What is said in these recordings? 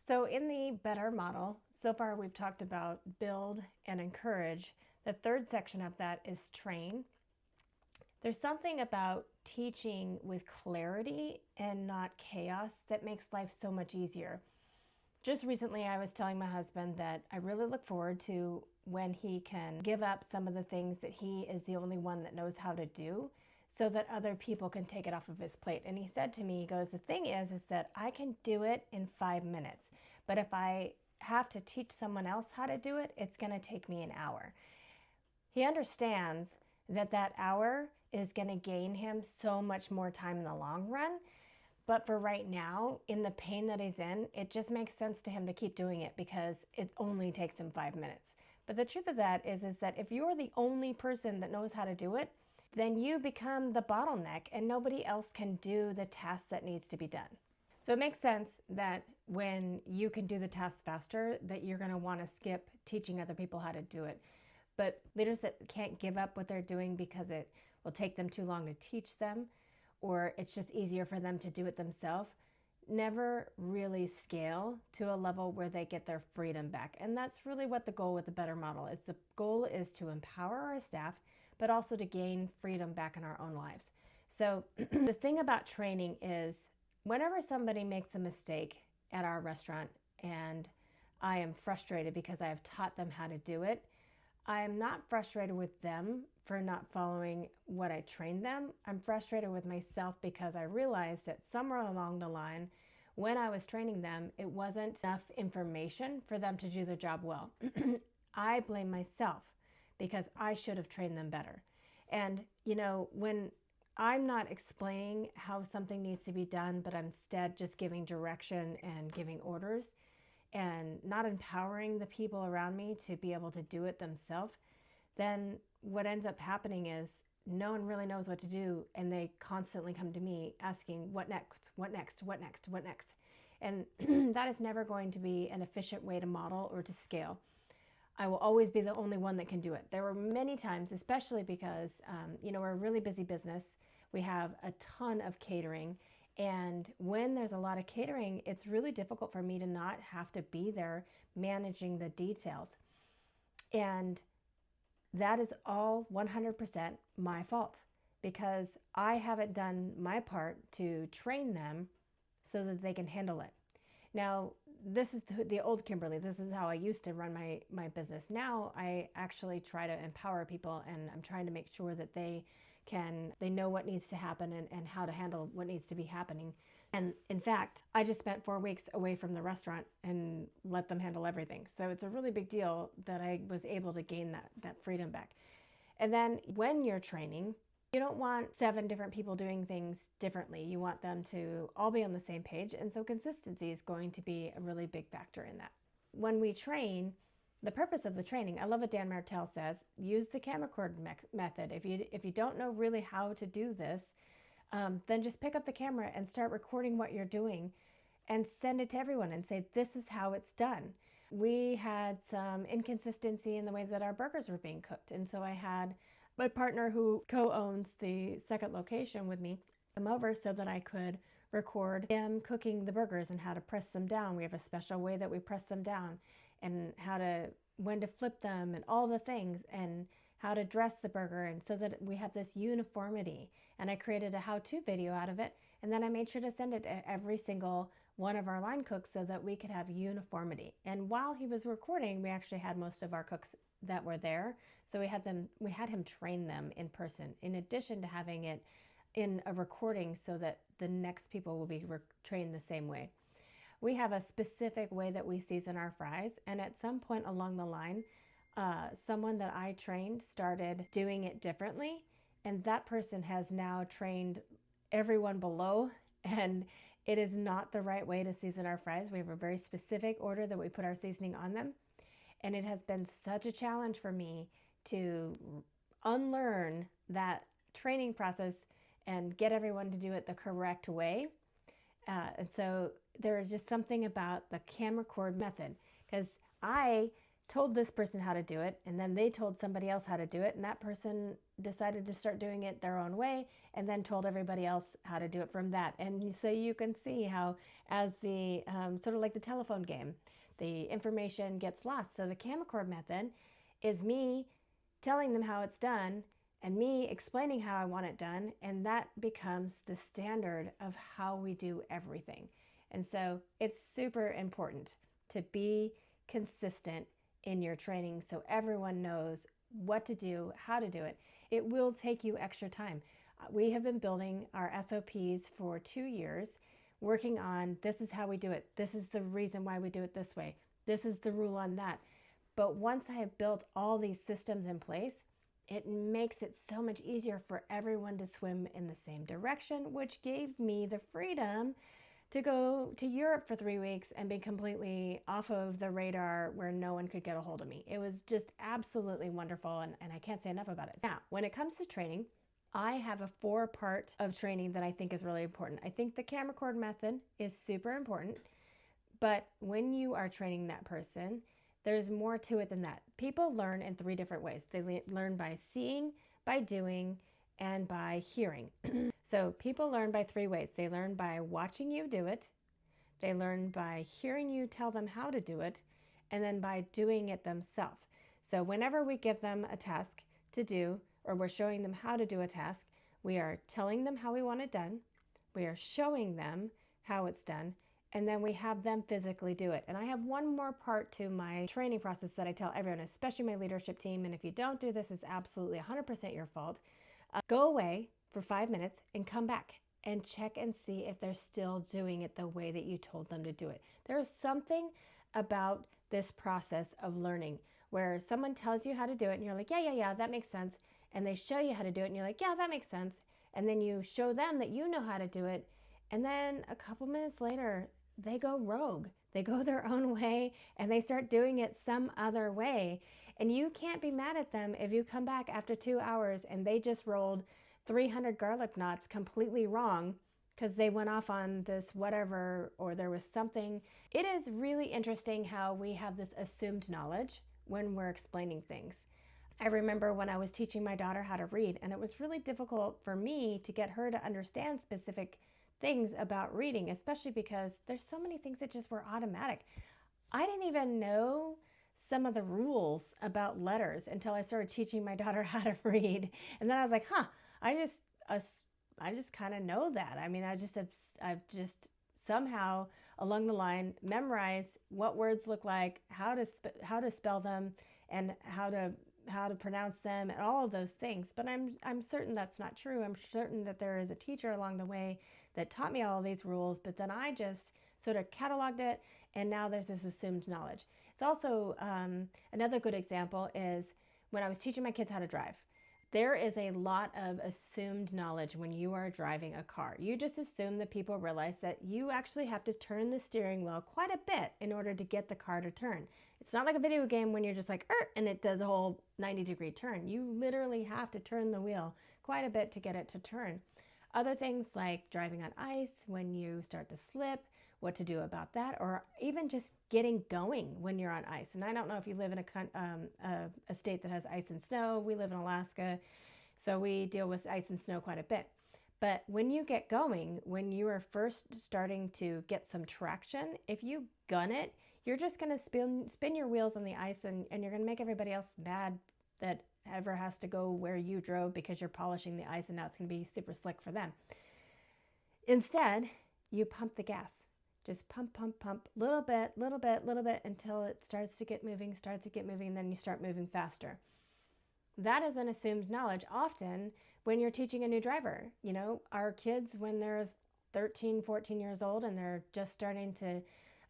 So in the better model, so far we've talked about build and encourage. The third section of that is train. There's something about teaching with clarity and not chaos that makes life so much easier. Just recently, I was telling my husband that I really look forward to when he can give up some of the things that he is the only one that knows how to do so that other people can take it off of his plate. And he said to me, he goes, the thing is that I can do it in 5 minutes, but if I have to teach someone else how to do it, it's going to take me an hour. He understands that that hour is going to gain him so much more time in the long run. But for right now, in the pain that he's in, it just makes sense to him to keep doing it because it only takes him 5 minutes. But the truth of that is that if you're the only person that knows how to do it, then you become the bottleneck and nobody else can do the task that needs to be done. So it makes sense that when you can do the task faster, that you're going to want to skip teaching other people how to do it. But leaders that can't give up what they're doing because it will take them too long to teach them, or it's just easier for them to do it themselves, never really scale to a level where they get their freedom back. And that's really what the goal with the better model is. The goal is to empower our staff, but also to gain freedom back in our own lives. So the thing about training is whenever somebody makes a mistake at our restaurant and I am frustrated because I have taught them how to do it, I am not frustrated with them for not following what I trained them. I'm frustrated with myself because I realized that somewhere along the line, when I was training them, it wasn't enough information for them to do their job well. I blame myself because I should have trained them better. And, when I'm not explaining how something needs to be done, but instead just giving direction and giving orders, and not empowering the people around me to be able to do it themselves, then what ends up happening is no one really knows what to do. And they constantly come to me asking, what next, what next, what next, what next? And that is never going to be an efficient way to model or to scale. I will always be the only one that can do it. There were many times, especially because, we're a really busy business. We have a ton of catering. And when there's a lot of catering, it's really difficult for me to not have to be there managing the details. And that is all 100% my fault because I haven't done my part to train them so that they can handle it. Now, this is the old Kimberly. This is how I used to run my business. Now I actually try to empower people, and I'm trying to make sure that they know what needs to happen and how to handle what needs to be happening. And in fact, I just spent 4 weeks away from the restaurant and let them handle everything. So it's a really big deal that I was able to gain that freedom back. And then when you're training, you don't want 7 different people doing things differently. You want them to all be on the same page. And so consistency is going to be a really big factor in that. When we train, the purpose of the training, I love what Dan Martell says, use the camcorder method. If you don't know really how to do this, then just pick up the camera and start recording what you're doing and send it to everyone and say, this is how it's done. We had some inconsistency in the way that our burgers were being cooked. And so I had my partner who co-owns the second location with me come over so that I could record him cooking the burgers and how to press them down. We have a special way that we press them down and when to flip them and all the things and how to dress the burger, and so that we have this uniformity. And I created a how-to video out of it, and then I made sure to send it to every single one of our line cooks so that we could have uniformity. And while he was recording, we actually had most of our cooks that were there, so we had him train them in person, in addition to having it in a recording so that the next people will be trained the same way. We have a specific way that we season our fries, and at some point along the line, someone that I trained started doing it differently, and that person has now trained everyone below, and it is not the right way to season our fries. We have a very specific order that we put our seasoning on them, and it has been such a challenge for me to unlearn that training process and get everyone to do it the correct way. And so there is just something about the camcorder method, because I told this person how to do it, and then they told somebody else how to do it, and that person decided to start doing it their own way, and then told everybody else how to do it from that. And so you can see how, as the sort of like the telephone game, the information gets lost. So the Camaccord method is me telling them how it's done and me explaining how I want it done, and that becomes the standard of how we do everything. And so it's super important to be consistent in your training so everyone knows what to do, how to do it. It will take you extra time. We have been building our SOPs for 2 years, working on this is how we do it. This is the reason why we do it this way. This is the rule on that. But once I have built all these systems in place, it makes it so much easier for everyone to swim in the same direction, which gave me the freedom to go to Europe for 3 weeks and be completely off of the radar where no one could get a hold of me. It was just absolutely wonderful, and I can't say enough about it. Now, when it comes to training, I have a 4-part of training that I think is really important. I think the Camaccord method is super important, but when you are training that person, there's more to it than that. People learn in 3 different ways. They learn by seeing, by doing, and by hearing. So people learn by 3 ways. They learn by watching you do it, they learn by hearing you tell them how to do it, and then by doing it themselves. So whenever we give them a task to do, or we're showing them how to do a task, we are telling them how we want it done, we are showing them how it's done, and then we have them physically do it. And I have one more part to my training process that I tell everyone, especially my leadership team, and if you don't do this, it's absolutely 100% your fault. Go away for 5 minutes and come back and check and see if they're still doing it the way that you told them to do it. There is something about this process of learning where someone tells you how to do it and you're like, yeah, that makes sense. And they show you how to do it and you're like, yeah, that makes sense. And then you show them that you know how to do it. And then a couple minutes later, they go rogue. They go their own way and they start doing it some other way. And you can't be mad at them if you come back after 2 hours and they just rolled 300 garlic knots completely wrong because they went off on this whatever, or there was something. It is really interesting how we have this assumed knowledge when we're explaining things. I remember when I was teaching my daughter how to read, and it was really difficult for me to get her to understand specific things about reading, especially because there's so many things that just were automatic. I didn't even know some of the rules about letters until I started teaching my daughter how to read. And then I was like, I just kind of know that. I mean, I've just somehow along the line memorized what words look like, how to spell them, and how to pronounce them, and all of those things. But I'm certain that's not true. I'm certain that there is a teacher along the way that taught me all of these rules, but then I just sort of cataloged it, and now there's this assumed knowledge. It's also another good example is when I was teaching my kids how to drive. There is a lot of assumed knowledge when you are driving a car. You just assume that people realize that you actually have to turn the steering wheel quite a bit in order to get the car to turn. It's not like a video game when you're just like, and it does a whole 90-degree turn. You literally have to turn the wheel quite a bit to get it to turn. Other things like driving on ice, when you start to slip, what to do about that, or even just getting going when you're on ice. And I don't know if you live in a state that has ice and snow. We live in Alaska, so we deal with ice and snow quite a bit. But when you get going, when you are first starting to get some traction, if you gun it, you're just going to spin your wheels on the ice, and you're going to make everybody else mad that ever has to go where you drove because you're polishing the ice, and now it's going to be super slick for them. Instead, you pump the gas. Just pump, little bit, until it starts to get moving, and then you start moving faster. That is an assumed knowledge often when you're teaching a new driver. You know, our kids, when they're 13, 14 years old and they're just starting to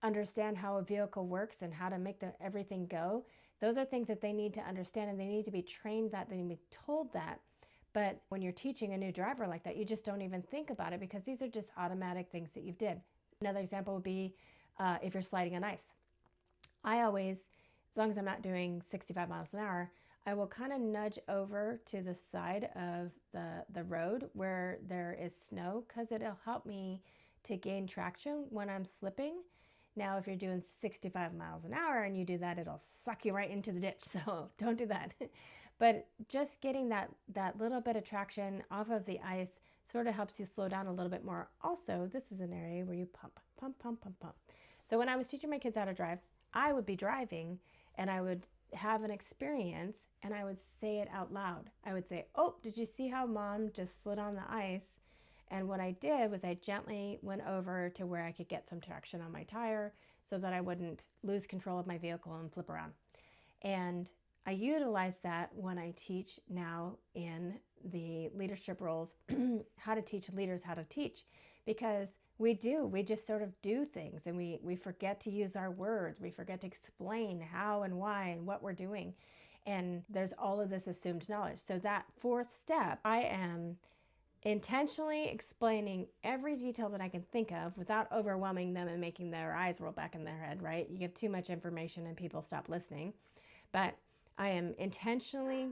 understand how a vehicle works and how to make everything go, those are things that they need to understand, and they need to be trained that, they need to be told that. But when you're teaching a new driver like that, you just don't even think about it because these are just automatic things that you've did. Another example would be if you're sliding on ice. I always, as long as I'm not doing 65 miles an hour, I will kind of nudge over to the side of the road where there is snow, because it'll help me to gain traction when I'm slipping. Now, if you're doing 65 miles an hour and you do that, it'll suck you right into the ditch. So don't do that. But just getting that little bit of traction off of the ice sort of helps you slow down a little bit more. Also, this is an area where you pump, pump, pump, pump, pump. So when I was teaching my kids how to drive, I would be driving and I would have an experience and I would say it out loud. I would say, "Oh, did you see how mom just slid on the ice?" And what I did was I gently went over to where I could get some traction on my tire so that I wouldn't lose control of my vehicle and flip around. And I utilize that when I teach now in the leadership roles, how to teach leaders how to teach, because we just sort of do things and we forget to use our words. We forget to explain how and why and what we're doing. And there's all of this assumed knowledge. So that fourth step, I am intentionally explaining every detail that I can think of without overwhelming them and making their eyes roll back in their head, right? You give too much information and people stop listening. But I am intentionally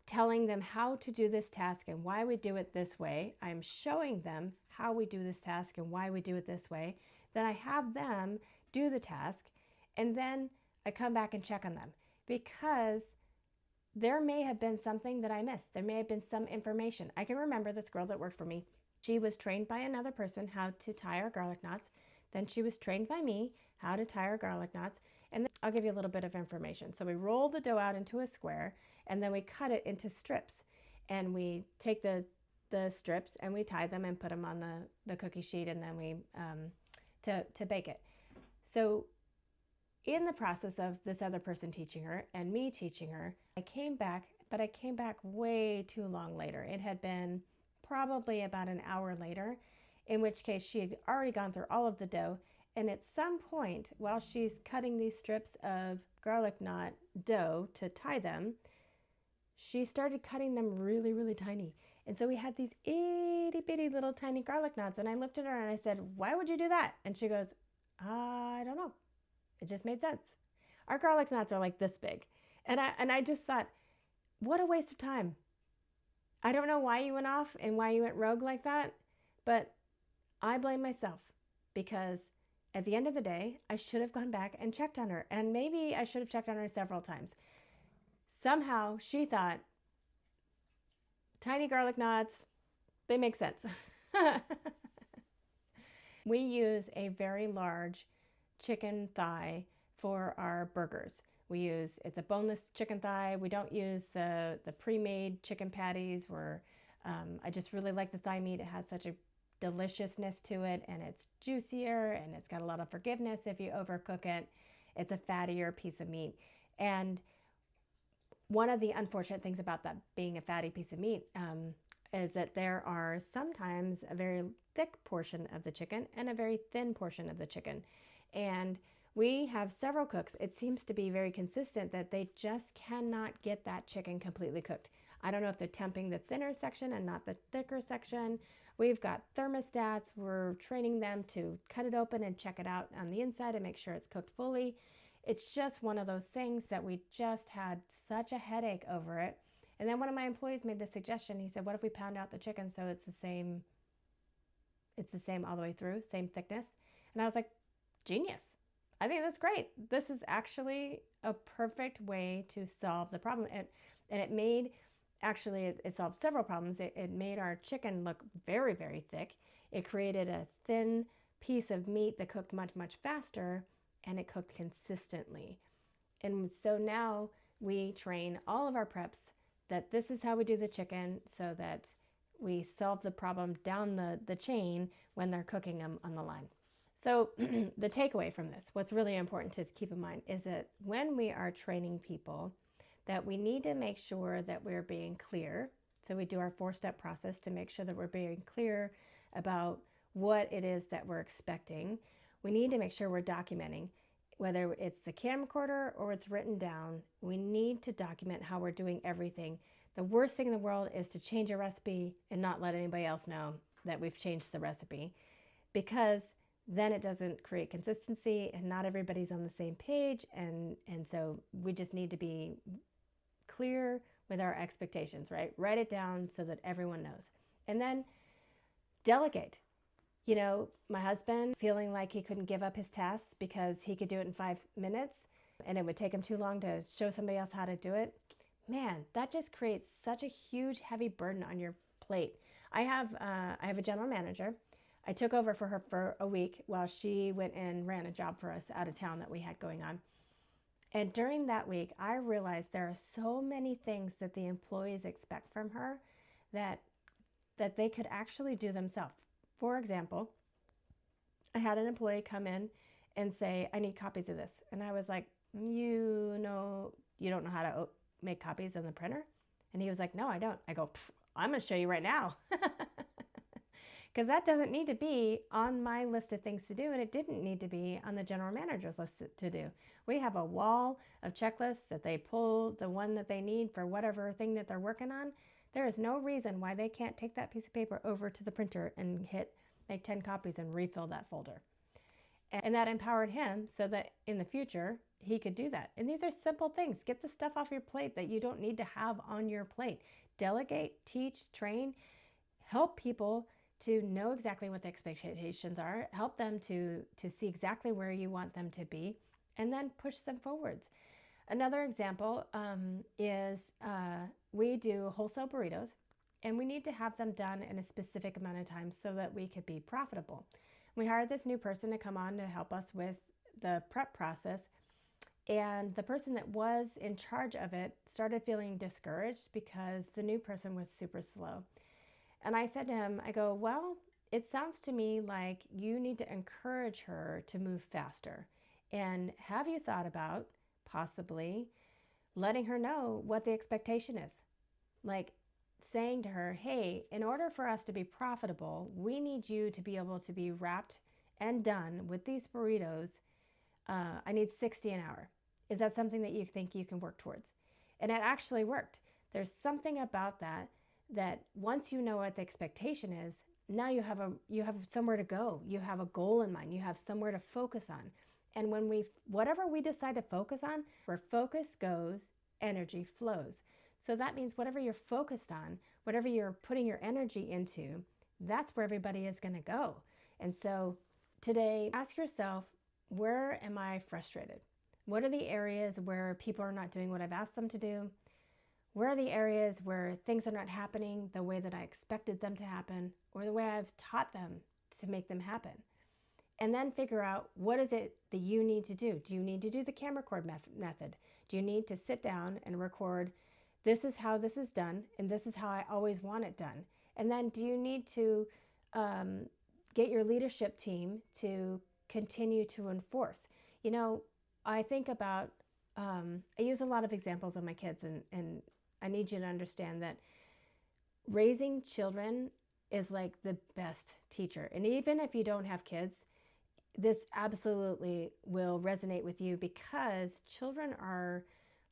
telling them how to do this task and why we do it this way. I'm showing them how we do this task and why we do it this way. Then I have them do the task and then I come back and check on them because there may have been something that I missed. There may have been some information. I can remember this girl that worked for me. She was trained by another person how to tie our garlic knots. Then she was trained by me how to tie our garlic knots. And then I'll give you a little bit of information. So we roll the dough out into a square and then we cut it into strips. And we take the strips and we tie them and put them on the cookie sheet and then we to bake it. So in the process of this other person teaching her and me teaching her, I came back, but I came back way too long later. It had been probably about an hour later, in which case she had already gone through all of the dough. And at some point, while she's cutting these strips of garlic knot dough to tie them, she started cutting them really, really tiny. And so we had these itty bitty little tiny garlic knots. And I looked at her and I said, "Why would you do that?" And she goes, "I don't know. It just made sense." Our garlic knots are like this big. And I just thought, what a waste of time. I don't know why you went off and why you went rogue like that, but I blame myself because at the end of the day, I should have gone back and checked on her. And maybe I should have checked on her several times. Somehow she thought, tiny garlic knots, they make sense. We use a very large chicken thigh for our burgers. It's a boneless chicken thigh. We don't use the pre-made chicken patties where I just really like the thigh meat. It has such a deliciousness to it and it's juicier and it's got a lot of forgiveness if you overcook it. It's a fattier piece of meat. And one of the unfortunate things about that being a fatty piece of meat is that there are sometimes a very thick portion of the chicken and a very thin portion of the chicken. And we have several cooks. It seems to be very consistent that they just cannot get that chicken completely cooked. I don't know if they're temping the thinner section and not the thicker section. We've got thermostats. We're training them to cut it open and check it out on the inside and make sure it's cooked fully. It's just one of those things that we just had such a headache over it. And then one of my employees made the suggestion. He said, "What if we pound out the chicken so it's the same all the way through, same thickness?" And I was like, genius. I think that's great. This is actually a perfect way to solve the problem. And it made, actually, it solved several problems. It made our chicken look very, very thick. It created a thin piece of meat that cooked much, much faster, and it cooked consistently. And so now we train all of our preps that this is how we do the chicken so that we solve the problem down the chain when they're cooking them on the line. So the takeaway from this, what's really important to keep in mind is that when we are training people, that we need to make sure that we're being clear. So we do our 4-step process to make sure that we're being clear about what it is that we're expecting. We need to make sure we're documenting, whether it's the camcorder or it's written down. We need to document how we're doing everything. The worst thing in the world is to change a recipe and not let anybody else know that we've changed the recipe, because then it doesn't create consistency and not everybody's on the same page. And so we just need to be clear with our expectations, right? Write it down so that everyone knows. And then delegate. My husband feeling like he couldn't give up his tasks because he could do it in 5 minutes and it would take him too long to show somebody else how to do it. Man, that just creates such a huge, heavy burden on your plate. I have a general manager. I took over for her for a week while she went and ran a job for us out of town that we had going on. And during that week, I realized there are so many things that the employees expect from her that they could actually do themselves. For example, I had an employee come in and say, I need copies of this. And I was like, you don't know how to make copies in the printer? And he was like, no, I don't. I go, I'm going to show you right now. Because that doesn't need to be on my list of things to do, and it didn't need to be on the general manager's list to do. We have a wall of checklists that they pull the one that they need for whatever thing that they're working on. There is no reason why they can't take that piece of paper over to the printer and hit make 10 copies and refill that folder. And that empowered him so that in the future he could do that. And these are simple things. Get the stuff off your plate that you don't need to have on your plate. Delegate, teach, train, help people to know exactly what the expectations are, help them to see exactly where you want them to be, and then push them forwards. Another example is we do wholesale burritos, and we need to have them done in a specific amount of time so that we could be profitable. We hired this new person to come on to help us with the prep process, and the person that was in charge of it started feeling discouraged because the new person was super slow. And I said to him, I go, well, it sounds to me like you need to encourage her to move faster. And have you thought about possibly letting her know what the expectation is? Like saying to her, hey, in order for us to be profitable, we need you to be able to be wrapped and done with these burritos. I need 60 an hour. Is that something that you think you can work towards? And it actually worked. There's something about that once you know what the expectation is, now you have somewhere to go. You have a goal in mind. You have somewhere to focus on. And when whatever we decide to focus on, where focus goes, energy flows. So that means whatever you're focused on, whatever you're putting your energy into, that's where everybody is going to go. And so today, ask yourself, where am I frustrated? What are the areas where people are not doing what I've asked them to do? Where are the areas where things are not happening the way that I expected them to happen or the way I've taught them to make them happen? And then figure out, what is it that you need to do? Do you need to do the camera cord method? Do you need to sit down and record, this is how this is done, and this is how I always want it done? And then do you need to get your leadership team to continue to enforce? I think about, I use a lot of examples of my kids, and I need you to understand that raising children is like the best teacher. And even if you don't have kids, this absolutely will resonate with you, because children are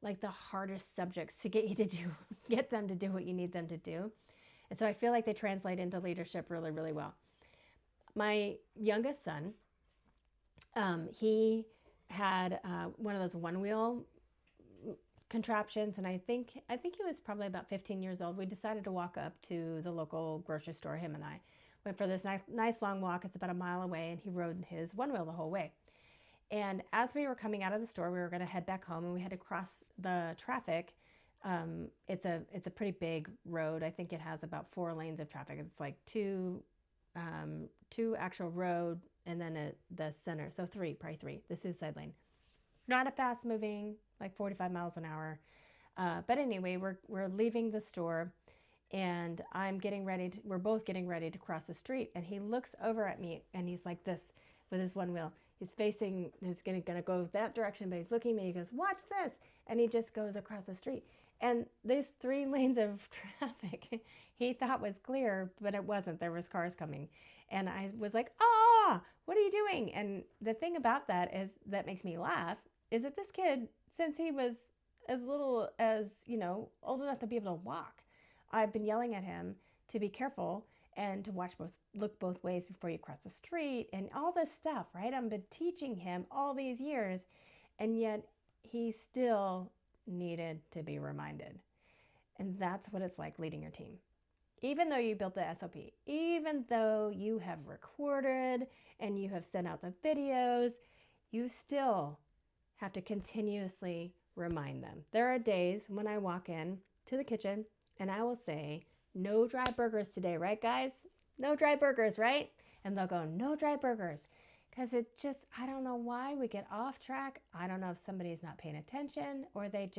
like the hardest subjects to get them to do what you need them to do. And so I feel like they translate into leadership really, really well. My youngest son, he had one of those one-wheel contraptions, and I think he was probably about 15 years old. We decided to walk up to the local grocery store. Him and I went for this nice long walk. It's about a mile away, and he rode his one wheel the whole way. And as we were coming out of the store, we were going to head back home, and we had to cross the traffic. It's a pretty big road. I think it has about 4 lanes of traffic. It's like two actual road, and then the center, so probably three, the suicide lane. Not a fast moving, like 45 miles an hour. But anyway, we're leaving the store, and we're both getting ready to cross the street. And he looks over at me, and he's like this with his one wheel. He's going to go that direction, but he's looking at me. He goes, watch this. And he just goes across the street. And these 3 lanes of traffic he thought was clear, but it wasn't. There was cars coming. And I was like, what are you doing? And the thing about that that makes me laugh is that this kid, since he was as little as, old enough to be able to walk, I've been yelling at him to be careful and to look both ways before you cross the street and all this stuff, right? I've been teaching him all these years, and yet he still needed to be reminded. And that's what it's like leading your team. Even though you built the SOP, even though you have recorded and you have sent out the videos, you still have to continuously remind them. There are days when I walk in to the kitchen and I will say, no dry burgers today, right, guys? No dry burgers, right? And they'll go, no dry burgers. Because it just, I don't know why we get off track. I don't know if somebody's not paying attention or they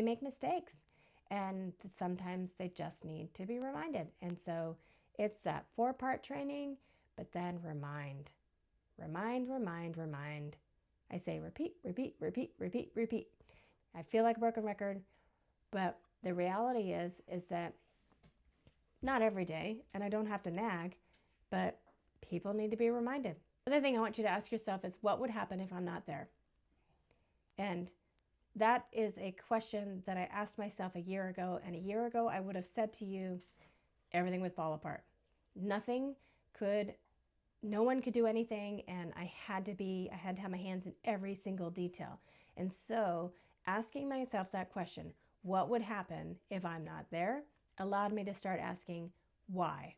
make mistakes. And sometimes they just need to be reminded. And so it's that 4-part training, but then remind. Remind, remind, remind. I say repeat, repeat, repeat, repeat, repeat. I feel like a broken record, but the reality is that not every day, and I don't have to nag, but people need to be reminded. Another thing I want you to ask yourself is, what would happen if I'm not there? And that is a question that I asked myself a year ago, and a year ago I would have said to you, everything would fall apart. No one could do anything, and I had to have my hands in every single detail. And so asking myself that question, what would happen if I'm not there, allowed me to start asking why.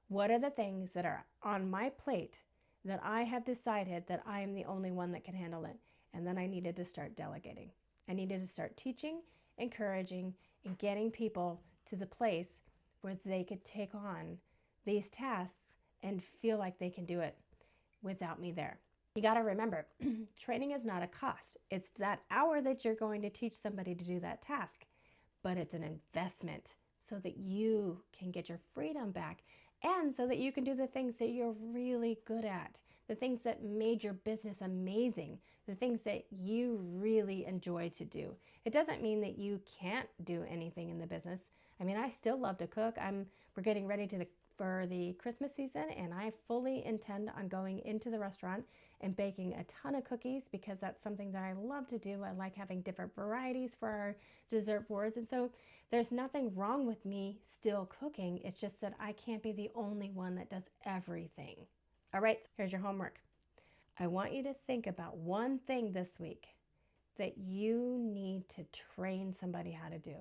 What are the things that are on my plate that I have decided that I am the only one that can handle it? And then I needed to start delegating. I needed to start teaching, encouraging, and getting people to the place where they could take on these tasks and feel like they can do it without me there. You got to remember, training is not a cost. It's that hour that you're going to teach somebody to do that task, but it's an investment so that you can get your freedom back and so that you can do the things that you're really good at, the things that made your business amazing, the things that you really enjoy to do. It doesn't mean that you can't do anything in the business. I mean, I still love to cook. We're getting ready for the Christmas season, and I fully intend on going into the restaurant and baking a ton of cookies because that's something that I love to do. I like having different varieties for our dessert boards, and so there's nothing wrong with me still cooking. It's just that I can't be the only one that does everything. All right, here's your homework. I want you to think about one thing this week that you need to train somebody how to do.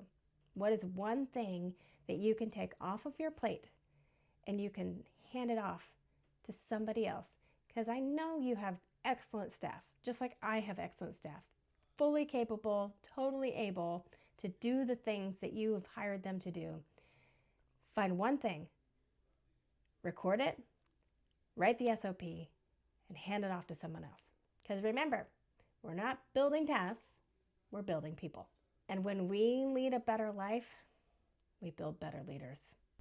What is one thing that you can take off of your plate and you can hand it off to somebody else? Because I know you have excellent staff, just like I have excellent staff, fully capable, totally able to do the things that you have hired them to do. Find one thing, record it, write the SOP, and hand it off to someone else. Because remember, we're not building tasks, we're building people. And when we lead a better life, we build better leaders.